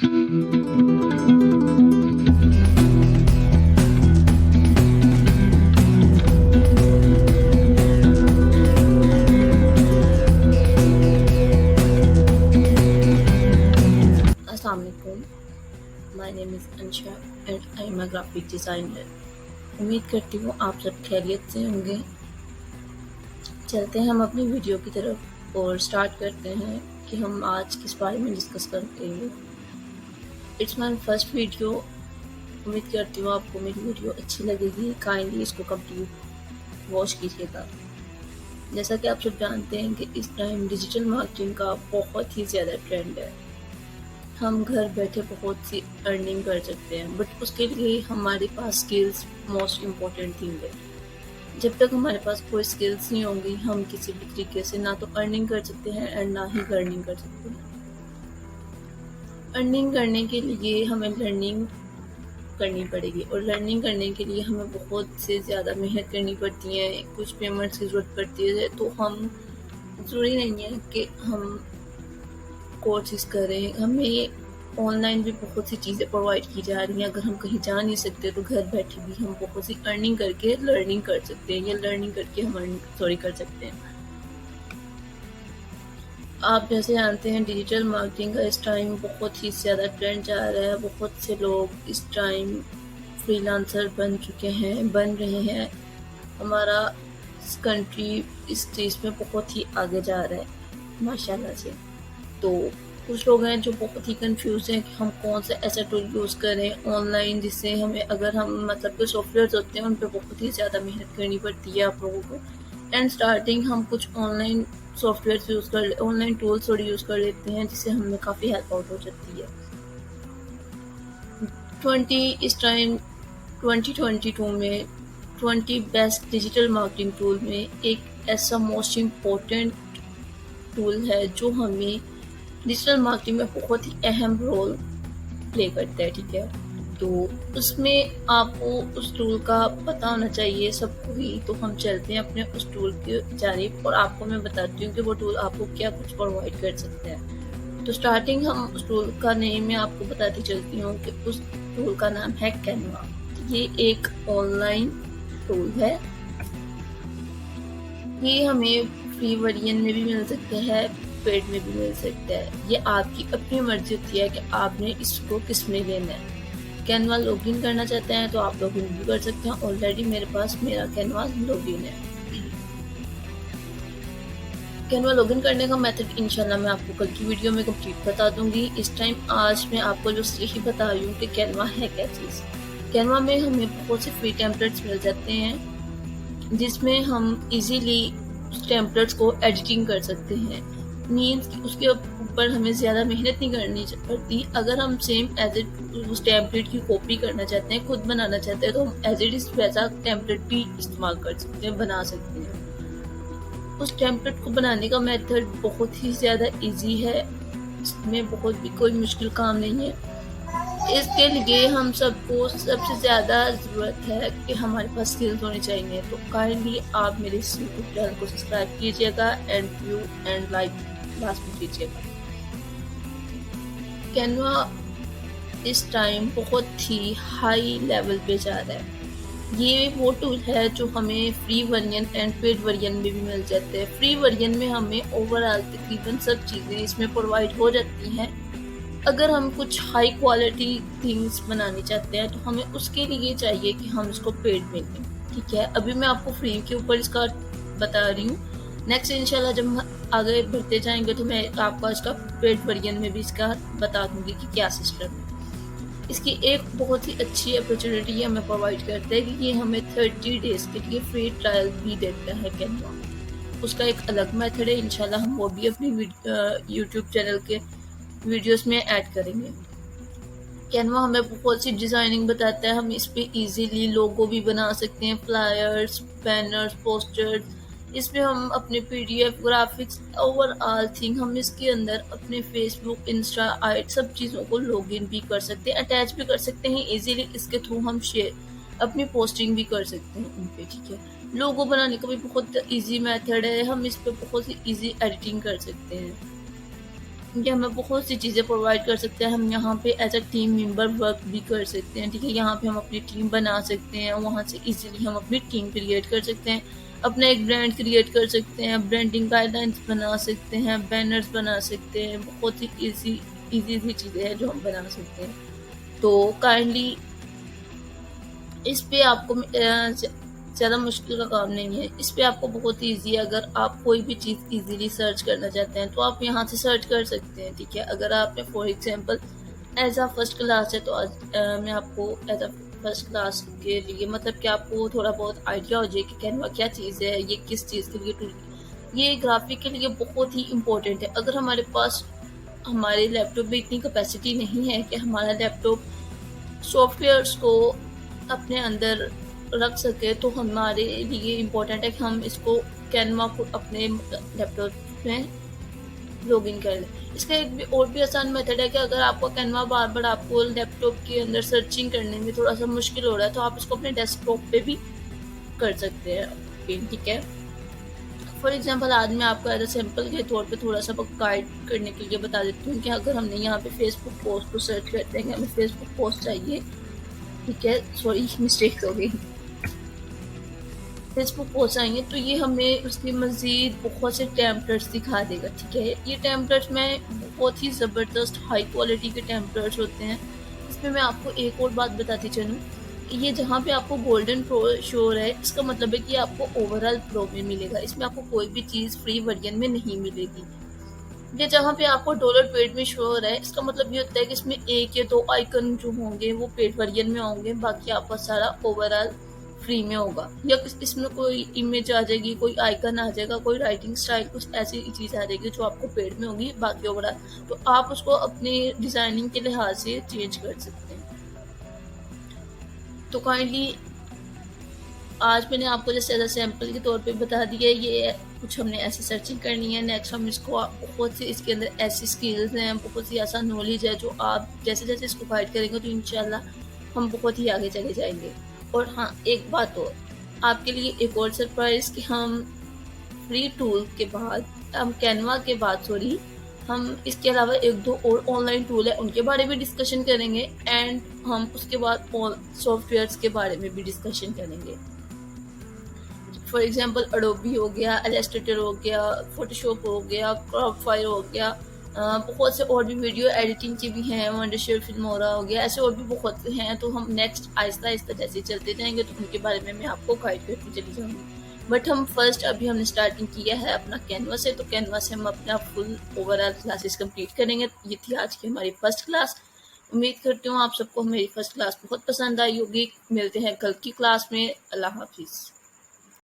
Assalamu alaikum. My name is Ansha and I am a graphic designer. उम्मीद करती हूँ आप सब खैरियत से होंगे। चलते हैं हम अपनी वीडियो की तरफ और स्टार्ट करते हैं कि हम आज किस बारे में डिस्कस करेंगे। It's my first video. उम्मीद करती हूँ आपको मेरी वीडियो अच्छी लगेगी। काइंडली इसको कंप्लीट वॉच कीजिएगा। जैसा कि आप सब जानते हैं कि इस टाइम डिजिटल मार्केटिंग का बहुत ही ज़्यादा ट्रेंड है। हम घर बैठे बहुत सी अर्निंग कर सकते हैं, बट उसके लिए हमारे पास स्किल्स मोस्ट इम्पॉर्टेंट थिंग है। जब तक हमारे पास कोई स्किल्स नहीं होंगी, हम किसी भी तरीके से ना तो अर्निंग कर सकते हैं और ना ही अर्निंग कर सकते हैं। अर्निंग करने के लिए हमें लर्निंग करनी पड़ेगी और लर्निंग करने के लिए हमें बहुत से ज़्यादा मेहनत करनी पड़ती है। कुछ पेमेंट्स की ज़रूरत पड़ती है, तो हम ज़रूरी नहीं है कि हम कोर्सेज करें। हमें ऑनलाइन भी बहुत सी चीज़ें प्रोवाइड की जा रही हैं। अगर हम कहीं जा नहीं सकते तो घर बैठे भी हम बहुत सी अर्निंग करके लर्निंग कर सकते हैं या लर्निंग करके हम अर्निंग कर सकते हैं। आप जैसे जानते हैं डिजिटल मार्केटिंग का इस टाइम बहुत ही ज़्यादा ट्रेंड जा रहा है। बहुत से लोग इस टाइम फ्रीलांसर बन चुके हैं, बन रहे हैं। हमारा कंट्री इस चीज़ में बहुत ही आगे जा रहा है माशाल्लाह से। तो कुछ लोग हैं जो बहुत ही कंफ्यूज हैं कि हम कौन सा ऐसा टूल यूज़ करें ऑनलाइन, जिससे हमें अगर हम मतलब कि सॉफ्टवेयर होते हैं उन पर बहुत ही ज़्यादा मेहनत करनी पड़ती है आप लोगों को। एंड स्टार्टिंग हम कुछ ऑनलाइन सॉफ्टवेयर यूज़ कर ऑनलाइन टूल्स थोड़ी यूज़ कर लेते हैं, जिससे हमें काफ़ी हेल्प आउट हो जाती है। इस टाइम 2022 में 20 बेस्ट डिजिटल मार्केटिंग टूल में एक ऐसा मोस्ट इम्पोर्टेंट टूल है जो हमें डिजिटल मार्केटिंग में बहुत ही अहम रोल प्ले करता है। ठीक है, तो उसमें आपको उस टूल का पता होना चाहिए सबको ही। तो हम चलते हैं अपने उस टूल की जानिब और आपको मैं बताती हूँ कि वो टूल आपको क्या कुछ प्रोवाइड कर सकता है। तो स्टार्टिंग हम उस टूल का नेम मैं आपको बताती चलती हूँ कि उस टूल का नाम है कैनवा। ये एक ऑनलाइन टूल है। ये हमें फ्री वर्जन में भी मिल सकता है, पेड में भी मिल सकता है। ये आपकी अपनी मर्जी होती है कि आपने इसको किस में लेना है। कैनवा लॉगिन करना चाहते हैं तो आप लॉगिन भी कर सकते हैं। ऑलरेडी मेरे पास मेरा कैनवा लॉगिन है। कैनवा लॉगिन करने का मेथड इंशाल्लाह मैं आपको कल की वीडियो में कंप्लीट बता दूंगी। इस टाइम आज मैं आपको बस यही बता रही हूँ कि कैनवा है क्या चीज़। कैनवा में हमें बहुत से फ्री टेम्पलेट्स मिल जाते हैं, जिसमें हम इजीली टेम्पलेट्स को एडिटिंग कर सकते हैं। मीन्स कि उसके ऊपर हमें ज़्यादा मेहनत नहीं करनी पड़ती। अगर हम सेम एज इट उस टेम्पलेट की कॉपी करना चाहते हैं, खुद बनाना चाहते हैं, तो हम एज इट इज़ वैसा टेम्पलेट भी इस्तेमाल कर सकते हैं, बना सकते हैं। उस टेम्पलेट को बनाने का मेथड बहुत ही ज़्यादा इजी है। इसमें बहुत भी कोई मुश्किल काम नहीं है। इसके लिए हम सबको सबसे ज़्यादा ज़रूरत है कि हमारे पास स्किल्स होनी चाहिए। तो काइंडली आप मेरे इस यूट्यूब चैनल को सब्सक्राइब कीजिएगा and view and like last में कीजिएगा। कैनवा इस टाइम बहुत ही हाई लेवल पे जा रहा है। ये वो टूल है जो हमें free version and paid version में भी मिल जाते हैं। फ्री वर्जन में हमें ओवरऑल तकरीबन सब चीज़ें इसमें प्रोवाइड हो जाती हैं। अगर हम कुछ हाई क्वालिटी थिंग्स बनानी चाहते हैं तो हमें उसके लिए चाहिए कि हम इसको पेड में लें। ठीक है, अभी मैं आपको फ्री के ऊपर इसका बता रही हूँ। नेक्स्ट इंशाल्लाह जब हम आगे बढ़ते जाएंगे तो मैं आपको इसका पेड वर्जन में भी इसका बता दूंगी कि क्या सिस्टम है। इसकी एक बहुत ही अच्छी अपॉर्चुनिटी हमें प्रोवाइड करता है कि ये हमें 30 डेज़ के लिए फ्री ट्रायल भी देता है कैनवा। उसका एक अलग मेथड है, इंशाल्लाह हम वो भी अपनी यूट्यूब चैनल के वीडियोस में ऐड करेंगे। कैनवा हमें बहुत सी डिज़ाइनिंग बताता है। हम इस पे इजीली लोगो भी बना सकते हैं, फ्लायर्स, बैनर्स, पोस्टर्स। इसमें हम अपने पीडीएफ, ग्राफिक्स, ओवरऑल थिंग हम इसके अंदर अपने फेसबुक, इंस्टा, आई सब चीज़ों को लॉगिन भी कर सकते हैं, अटैच भी कर सकते हैं। इजीली इसके थ्रू हम शेयर अपनी पोस्टिंग भी कर सकते हैं उन पे। ठीक है, लोगो बनाने का भी बहुत ईजी मेथड है। हम इस पे बहुत ही ईजी एडिटिंग कर सकते हैं। ये हमें बहुत सी चीज़ें प्रोवाइड कर सकते हैं। हम यहाँ पे as a team member work भी कर सकते हैं, ठीक है? यहाँ पे हम अपनी टीम बना सकते हैं, वहाँ से इज़िली हम अपनी टीम क्रिएट कर सकते हैं, अपना एक ब्रांड क्रिएट कर सकते हैं, ब्रांडिंग गाइडलाइंस बना सकते हैं, बैनर्स बना सकते हैं, बहुत ही ईज़ी चीज़ें हैं जो हम बना सकते हैं। तो काइंडली इस पे आपको ज़्यादा मुश्किल का काम नहीं है। इस पे आपको बहुत ईज़ी है, अगर आप कोई भी चीज़ ईज़िली सर्च करना चाहते हैं, तो आप यहाँ से सर्च कर सकते हैं, ठीक है? अगर आपने for example as a first class है, तो आज मैं आपको एज़ अ फर्स्ट क्लास के लिए मतलब कि आपको थोड़ा बहुत आइडिया हो जाए कि कैनवा क्या चीज़ है, ये किस चीज़ के लिए टूल ये ग्राफ़िक के लिए बहुत ही इम्पोर्टेंट है। अगर हमारे पास हमारे लैपटॉप में इतनी कैपेसिटी नहीं है कि हमारा लैपटॉप सॉफ्टवेयर्स को अपने अंदर रख सके, तो हमारे लिए इम्पोर्टेंट है कि हम इसको कैनवा को अपने लैपटॉप में लॉगिन कर लें। इसका एक भी और भी आसान मेथड है कि अगर आपको कैनवा बार-बार आपको लैपटॉप के अंदर सर्चिंग करने में थोड़ा-सा मुश्किल हो रहा है, तो आप इसको अपने डेस्कटॉप पे भी कर सकते हैं पिन, ठीक है? फॉर एग्ज़ाम्पल आज मैं आपको एज़ अ सैंपल के तौर पे थोड़ा-सा गाइड करने के लिए बता देती हूँ कि अगर हमने यहाँ पे फेसबुक पोस्ट को सर्च करते हैं कि हमें फेसबुक पोस्ट चाहिए, ठीक है? सॉरी मिस्टेक हो गई। फेसबुक पोस्ट आएँगे तो ये हमें उसके मज़ीद बहुत से टेम्पलेट्स दिखा देगा, ठीक है? ये टेम्पलेट्स में बहुत ही ज़बरदस्त हाई क्वालिटी के टेम्पलेट्स होते हैं। इसमें मैं आपको एक और बात बताती चलूँ, ये जहाँ पे आपको गोल्डन प्रो शो हो रहा है, इसका मतलब है कि आपको ओवरऑल प्रो में मिलेगा। इसमें आपको कोई भी चीज़ फ्री वर्ज़न में नहीं मिलेगी। ये जहाँ पे आपको डॉलर पेड में शो हो रहा है, इसका मतलब ये होता है कि इसमें 1 या 2 आइकन जो होंगे वो पेड वर्ज़न में होंगे, बाकी आपका सारा ओवरऑल फ्री में होगा। या इसमें कोई इमेज आ जाएगी, कोई आइकन आ जाएगा, कोई राइटिंग स्टाइल कुछ ऐसी चीज़ आ जाएगी जो आपको पेड में होगी, बाकी ओवरऑल तो आप उसको अपने डिज़ाइनिंग के लिहाज से चेंज कर सकते हैं। तो काइंडली आज मैंने आपको जैसे एज़ अ सैंपल के तौर पे बता दिया है, ये कुछ हमने ऐसी सर्चिंग करनी है। नेक्स्ट हम इसको बहुत सी इसके अंदर ऐसी स्किल्स हैं, बहुत सी ऐसा नॉलेज है जो आप जैसे-जैसे इसको गाइड करेंगे तो इंशाल्लाह हम बहुत ही आगे चले जाएँगे। और हाँ, एक बात और, आपके लिए एक और सरप्राइज़ कि हम फ्री टूल के बाद हम कैनवा के बाद सॉरी हम इसके अलावा 1-2 और ऑनलाइन टूल है उनके बारे में डिस्कशन करेंगे एंड हम उसके बाद और सॉफ्टवेयर्स के बारे में भी डिस्कशन करेंगे। फॉर एग्जांपल एडोबी हो गया, इलस्ट्रेटर हो गया, फोटोशॉप हो गया, क्रॉपफायर हो गया, बहुत से और भी वीडियो एडिटिंग के भी हैं, वंडरशेयर फिल्मोरा हो गया, ऐसे और भी बहुत से हैं। तो हम नेक्स्ट आहिस्ता आहिस्ता जैसे चलते जाएंगे तो उनके बारे में मैं आपको गाइड करती चली जाऊँगी। बट हम फर्स्ट अभी हमने स्टार्टिंग किया है अपना कैनवा से, तो कैनवा से हम अपना फुल ओवरऑल क्लासेस कंप्लीट करेंगे। ये थी आज की हमारी फर्स्ट क्लास। उम्मीद करती हूँ आप सबको मेरी फर्स्ट क्लास बहुत पसंद आई होगी। मिलते हैं कल की क्लास में। अल्लाह हाफिज़।